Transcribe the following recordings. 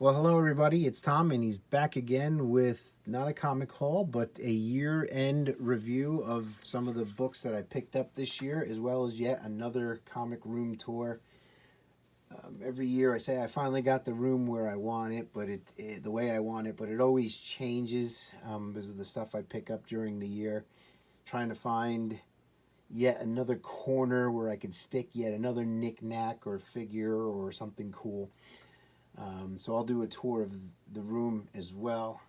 Well, hello everybody. It's Tom, and he's back again with not a comic haul, but a year-end review of some of the books that I picked up this year, as well as yet another comic room tour. Every year I say I finally got the room where I want it, but the way I want it, but it always changes because of the stuff I pick up during the year. Trying to find yet another corner where I could stick yet another knick-knack or figure or something cool. So I'll do a tour of the room as well.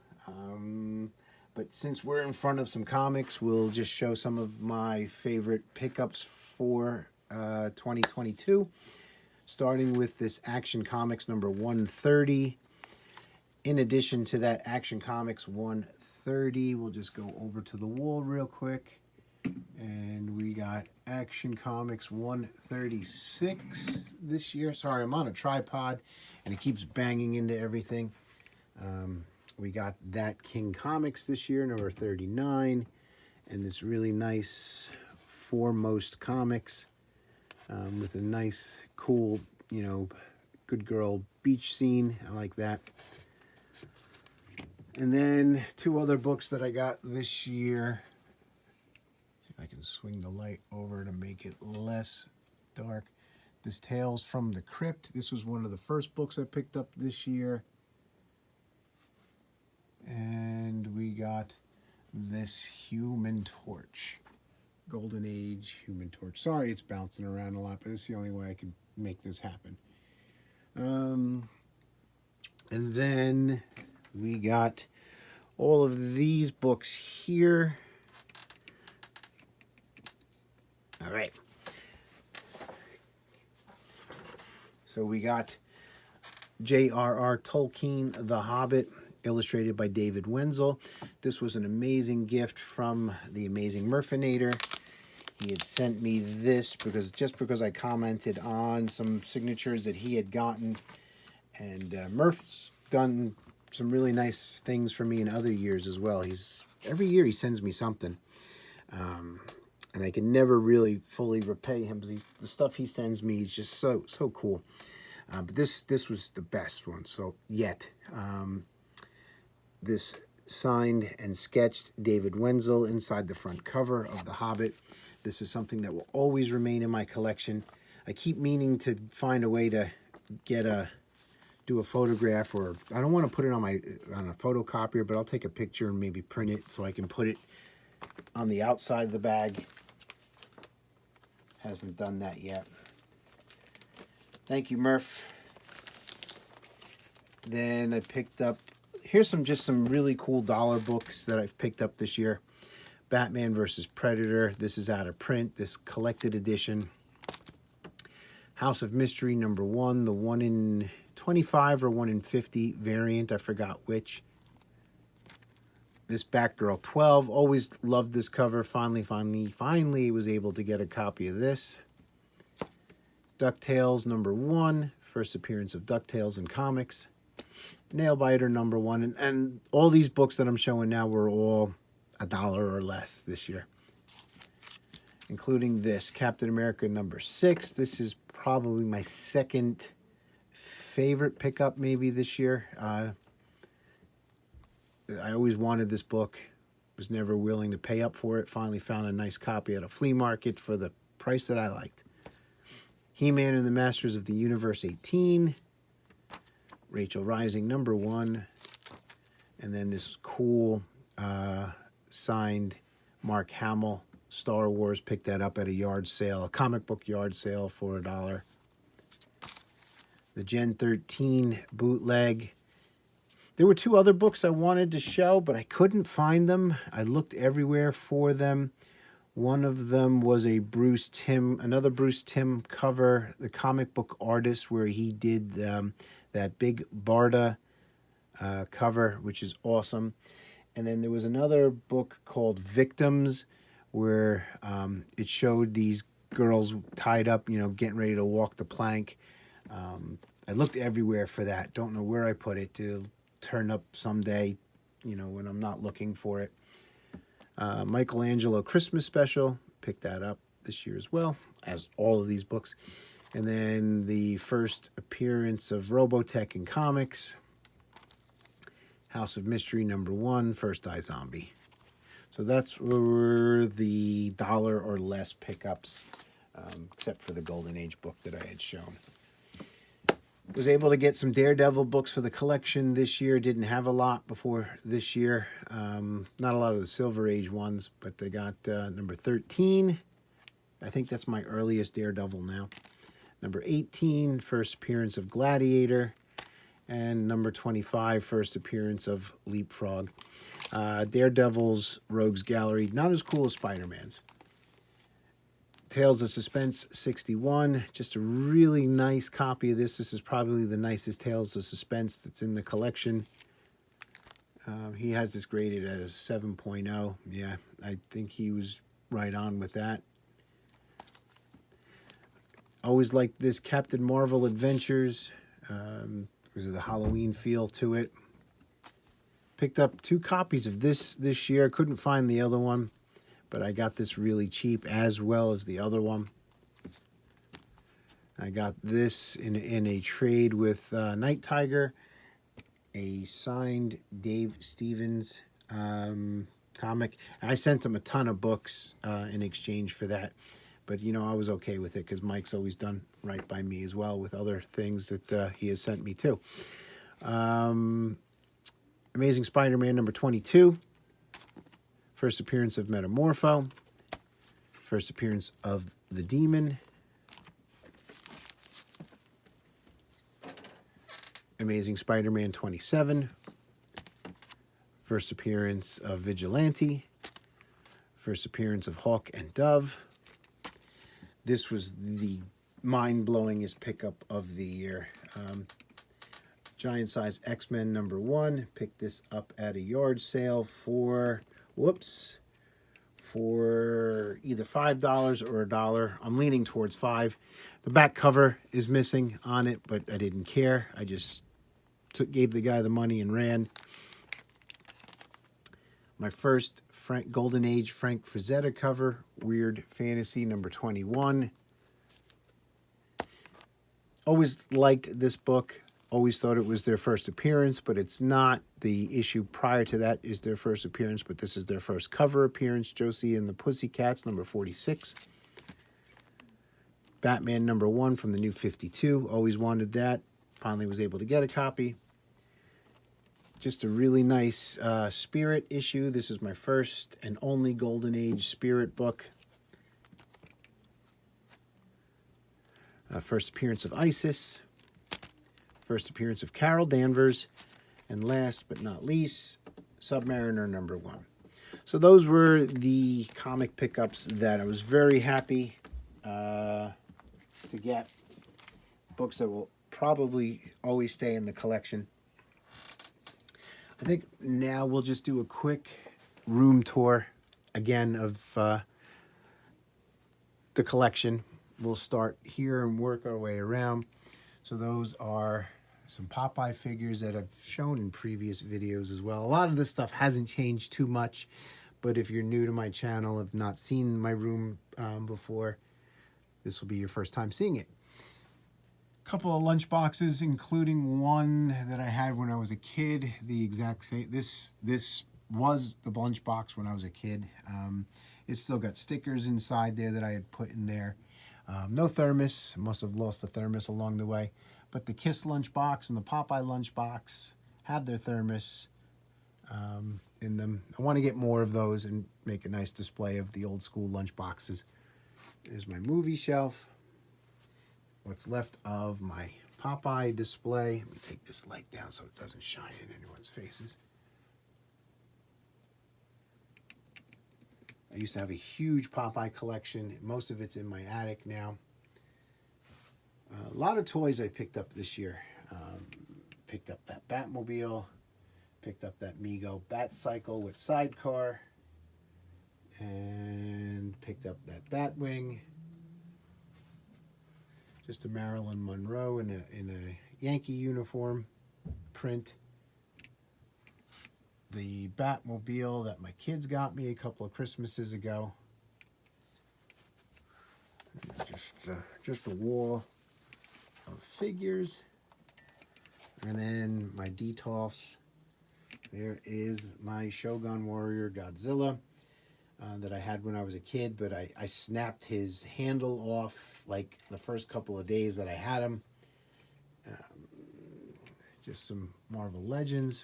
But since we're in front of some comics, we'll just show some of my favorite pickups for 2022. Starting with this Action Comics number 130. In addition to that Action Comics 130, we'll just go over to the wall real quick. And we got Action Comics 136 this year. Sorry, I'm on a tripod and it keeps banging into everything. We got That King Comics this year, number 39. And this really nice Foremost Comics with a nice, cool, good girl beach scene. I like that. And then two other books that I got this year. I can swing the light over to make it less dark. This Tales from the Crypt. This was one of the first books I picked up this year. And we got this Human Torch. Golden Age Human Torch. Sorry it's bouncing around a lot, but it's the only way I could make this happen. And then we got all of these books here. All right. So we got J.R.R. Tolkien, The Hobbit, illustrated by David Wenzel. This was an amazing gift from the amazing Murfinator. He had sent me this because I commented on some signatures that he had gotten. And Murph's done some really nice things for me in other years as well. Every year he sends me something. And I can never really fully repay him because the stuff he sends me is just so cool. But this was the best one. So this signed and sketched David Wenzel inside the front cover of The Hobbit. This is something that will always remain in my collection. I keep meaning to find a way to do a photograph, or I don't want to put it on a photocopier, but I'll take a picture and maybe print it so I can put it on the outside of the bag. Hasn't done that yet. Thank you, Murph. Then I picked up, here's some really cool dollar books that I've picked up this year. Batman vs. Predator. This is out of print, this collected edition. House of Mystery number 1, the 1 in 25 or 1 in 50 variant. I forgot which. This Batgirl 12. Always loved this cover. Finally was able to get a copy of this. DuckTales number 1. First appearance of DuckTales in comics. Nailbiter number 1. And all these books that I'm showing now were all $1 or less this year. Including this, Captain America number 6. This is probably my second favorite pickup maybe this year. I always wanted this book. Was never willing to pay up for it. Finally found a nice copy at a flea market for the price that I liked. He-Man and the Masters of the Universe 18. Rachel Rising number 1. And then this cool signed Mark Hamill Star Wars. Picked that up at a yard sale, a comic book yard sale for $1. The Gen 13 bootleg. There were two other books I wanted to show, but I couldn't find them. I looked everywhere for them. One of them was another Bruce Timm cover, the comic book artist, where he did that big Barda cover, which is awesome. And then there was another book called Victims, where it showed these girls tied up, getting ready to walk the plank. I looked everywhere for that. Don't know where I put it. It'll turn up someday, when I'm not looking for it. Michelangelo Christmas Special. Picked that up this year as well, as all of these books. And then the first appearance of Robotech in comics. House of Mystery #1, First Eye Zombie. So that's were the dollar or less pickups, except for the Golden Age book that I had shown. Was able to get some Daredevil books for the collection this year. Didn't have a lot before this year. Not a lot of the Silver Age ones, but they got number 13. I think that's my earliest Daredevil now. Number 18, first appearance of Gladiator. And number 25, first appearance of Leapfrog. Daredevil's Rogues Gallery, not as cool as Spider-Man's. Tales of Suspense 61, just a really nice copy of this. This is probably the nicest Tales of Suspense that's in the collection. He has this graded as 7.0. Yeah, I think he was right on with that. Always liked this Captain Marvel Adventures. Because of the Halloween feel to it. Picked up 2 copies of this year. Couldn't find the other one, but I got this really cheap as well as the other one. I got this in a trade with Night Tiger, a signed Dave Stevens comic. I sent him a ton of books in exchange for that. But, you know, I was okay with it because Mike's always done right by me as well with other things that he has sent me too. Amazing Spider-Man #22. First appearance of Metamorpho. First appearance of the Demon. Amazing Spider-Man 27. First appearance of Vigilante. First appearance of Hawk and Dove. This was the mind-blowingest pickup of the year. Giant Size X-Men #1. Picked this up at a yard sale for, for either $5 or $1. I'm leaning towards $5. The back cover is missing on it, but I didn't care. I just gave the guy the money and ran. My first Golden Age Frank Frazetta cover, Weird Fantasy #21. Always liked this book. Always thought it was their first appearance, but it's not. The issue prior to that is their first appearance, but this is their first cover appearance. Josie and the Pussycats #46. Batman #1 from the New 52. Always wanted that. Finally was able to get a copy. Just a really nice Spirit issue. This is my first and only Golden Age Spirit book. First appearance of Isis. First appearance of Carol Danvers. And last but not least, Submariner #1. So those were the comic pickups that I was very happy to get. Books that will probably always stay in the collection. I think now we'll just do a quick room tour again of the collection. We'll start here and work our way around. So those are some Popeye figures that I've shown in previous videos as well. A lot of this stuff hasn't changed too much, but if you're new to my channel, have not seen my room before, this will be your first time seeing it. Couple of lunch boxes, including one that I had when I was a kid. The exact same. This was the lunch box when I was a kid. It's still got stickers inside there that I had put in there. No thermos. Must have lost the thermos along the way. But the Kiss lunch box and the Popeye lunch box have their thermos in them. I want to get more of those and make a nice display of the old school lunch boxes. There's my movie shelf. What's left of my Popeye display. Let me take this light down so it doesn't shine in anyone's faces. I used to have a huge Popeye collection. Most of it's in my attic now. A lot of toys I picked up this year. Picked up that Batmobile. Picked up that Mego Batcycle with sidecar. And picked up that Batwing. Just a Marilyn Monroe in a Yankee uniform print. The Batmobile that my kids got me a couple of Christmases ago. Just a wall of figures. And then my Detolfs There is my Shogun Warrior Godzilla that I had when I was a kid, but I snapped his handle off like the first couple of days that I had him. Just some Marvel Legends.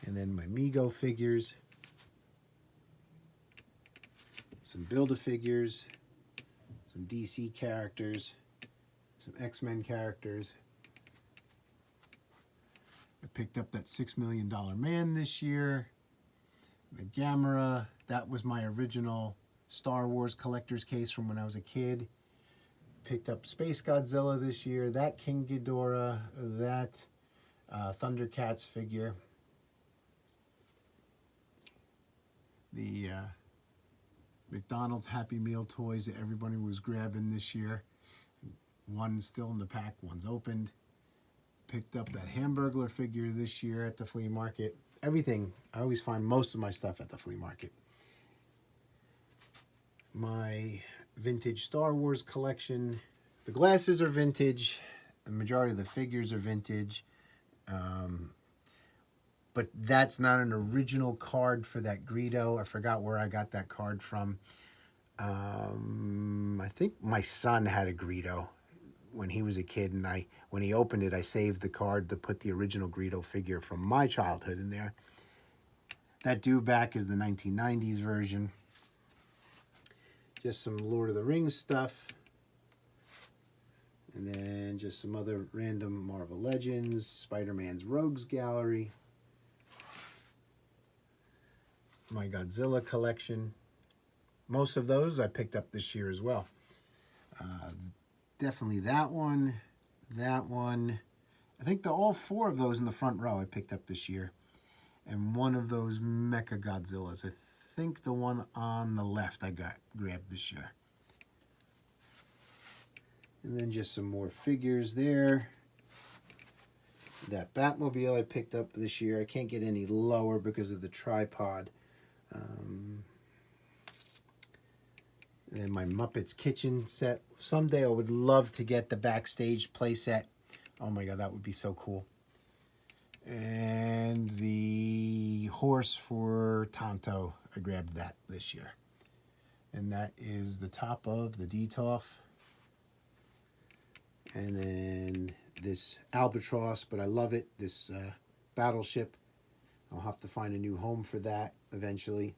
And then my Mego figures. Some Build-A-Figures. Some DC characters. Some X-Men characters. I picked up that $6 Million Man this year. The Gamera. That was my original Star Wars collector's case from when I was a kid. Picked up Space Godzilla this year. That King Ghidorah. That Thundercats figure. The McDonald's Happy Meal toys that everybody was grabbing this year. One's still in the pack, one's opened. Picked up that Hamburglar figure this year at the flea market. Everything, I always find most of my stuff at the flea market. My vintage Star Wars collection. The glasses are vintage. The majority of the figures are vintage. But that's not an original card for that Greedo. I forgot where I got that card from. I think my son had a Greedo when he was a kid, and when he opened it, I saved the card to put the original Greedo figure from my childhood in there. That Dewback is the 1990s version. Just some Lord of the Rings stuff. And then just some other random Marvel Legends, Spider-Man's Rogues Gallery. My Godzilla collection. Most of those I picked up this year as well. Definitely that one. I think all four of those in the front row I picked up this year. And one of those Mecha Godzillas. I think the one on the left I grabbed this year. And then just some more figures there. That Batmobile I picked up this year. I can't get any lower because of the tripod. And then my Muppets Kitchen set. Someday I would love to get the backstage play set. Oh my God, that would be so cool. And the horse for Tonto, I grabbed that this year. And that is the top of the Detolf. And then this Albatross, but I love it, this battleship. I'll have to find a new home for that eventually.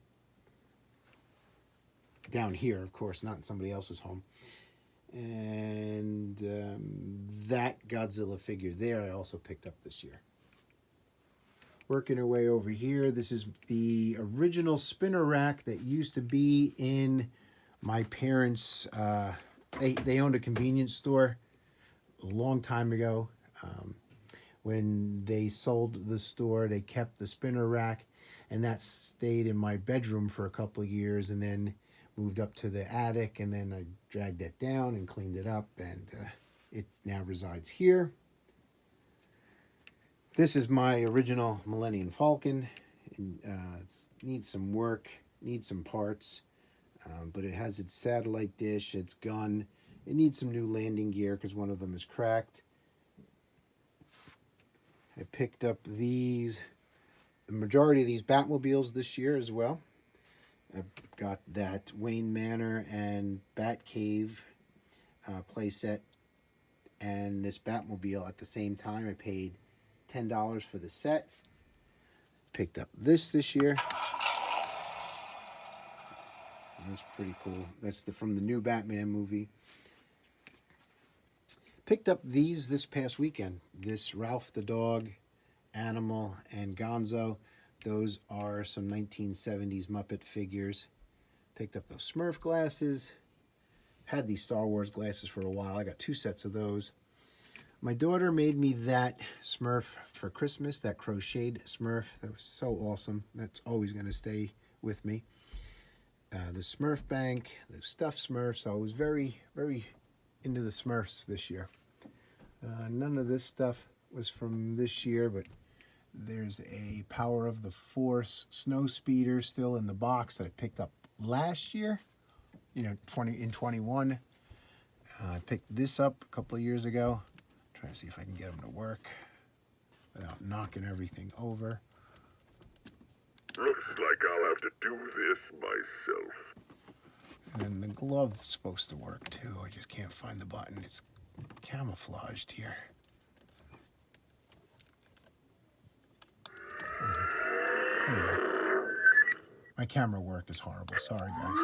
Down here, of course, not in somebody else's home. And that Godzilla figure there I also picked up this year. Working our way over here, this is the original spinner rack that used to be in my parents' they owned a convenience store a long time ago. When they sold the store, they kept the spinner rack, and that stayed in my bedroom for a couple of years, and then moved up to the attic, and then I dragged it down and cleaned it up, and it now resides here. This is my original Millennium Falcon. It needs some work, needs some parts, but it has its satellite dish, its gun. It needs some new landing gear because one of them is cracked. I picked up the majority of these Batmobiles this year as well. I've got that Wayne Manor and Batcave playset and this Batmobile at the same time. I paid $10 for the set. Picked up this year. That's pretty cool. That's from the new Batman movie. Picked up these this past weekend. This Ralph the Dog, Animal, and Gonzo. Those are some 1970s Muppet figures. Picked up those Smurf glasses. Had these Star Wars glasses for a while. I got 2 sets of those. My daughter made me that Smurf for Christmas, that crocheted Smurf. That was so awesome. That's always going to stay with me. The Smurf bank, the stuffed Smurfs. I was very, very into the Smurfs this year. None of this stuff was from this year, but there's a Power of the Force snow speeder still in the box that I picked up last year, in 21. I picked this up a couple of years ago. Trying to see if I can get them to work. without knocking everything over. Looks like I'll have to do this myself. And then the glove's supposed to work too. I just can't find the button. It's camouflaged here. Anyway, my camera work is horrible. Sorry, guys.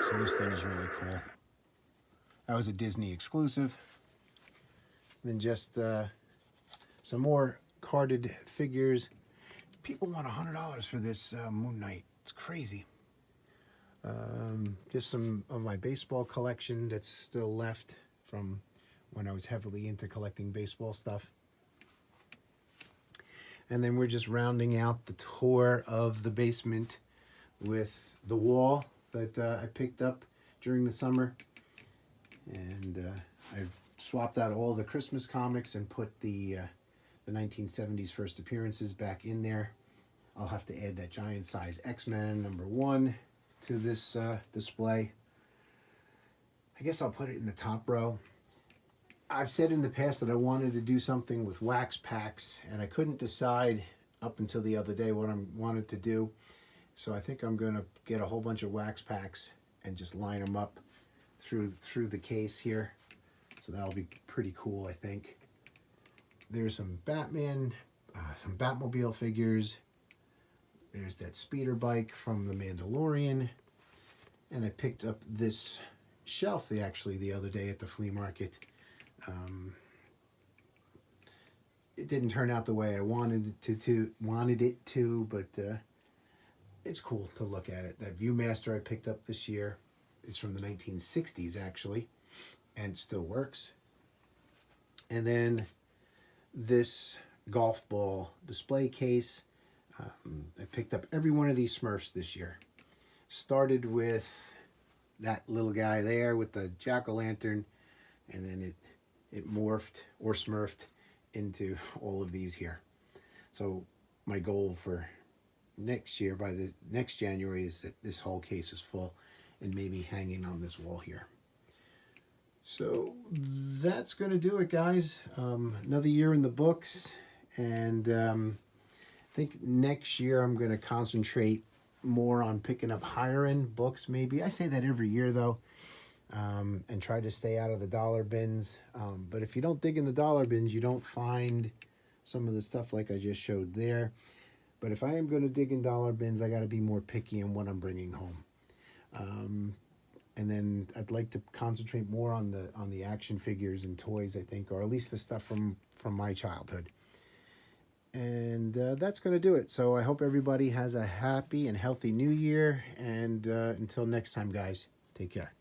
So this thing is really cool. That was a Disney exclusive. Then just some more carded figures. People want $100 for this Moon Knight. It's crazy. Just some of my baseball collection that's still left from when I was heavily into collecting baseball stuff. And then we're just rounding out the tour of the basement with the wall that I picked up during the summer. And I've swapped out all the Christmas comics and put the 1970s first appearances back in there. I'll have to add that giant size X-Men #1 to this display. I guess I'll put it in the top row. I've said in the past that I wanted to do something with wax packs, and I couldn't decide up until the other day what I wanted to do. So I think I'm going to get a whole bunch of wax packs and just line them up through the case here. So that'll be pretty cool, I think. There's some Batman, some Batmobile figures. There's that speeder bike from The Mandalorian. And I picked up this shelf the other day at the flea market. It didn't turn out the way I wanted it to, but it's cool to look at it. That Viewmaster I picked up this year is from the 1960s actually, and still works. And then this golf ball display case. I picked up every one of these Smurfs this year. Started with that little guy there with the jack-o'-lantern, and then it morphed or smurfed into all of these here. So my goal for next year, by the next January, is that this whole case is full and maybe hanging on this wall here. So that's going to do it, guys. Another year in the books, and I think next year I'm going to concentrate more on picking up higher end books maybe. I say that every year though, and try to stay out of the dollar bins. But if you don't dig in the dollar bins, you don't find some of the stuff like I just showed there. But if I am going to dig in dollar bins, I got to be more picky in what I'm bringing home. And then I'd like to concentrate more on the action figures and toys, I think, or at least the stuff from my childhood. And that's going to do it. So I hope everybody has a happy and healthy new year. And until next time, guys, take care.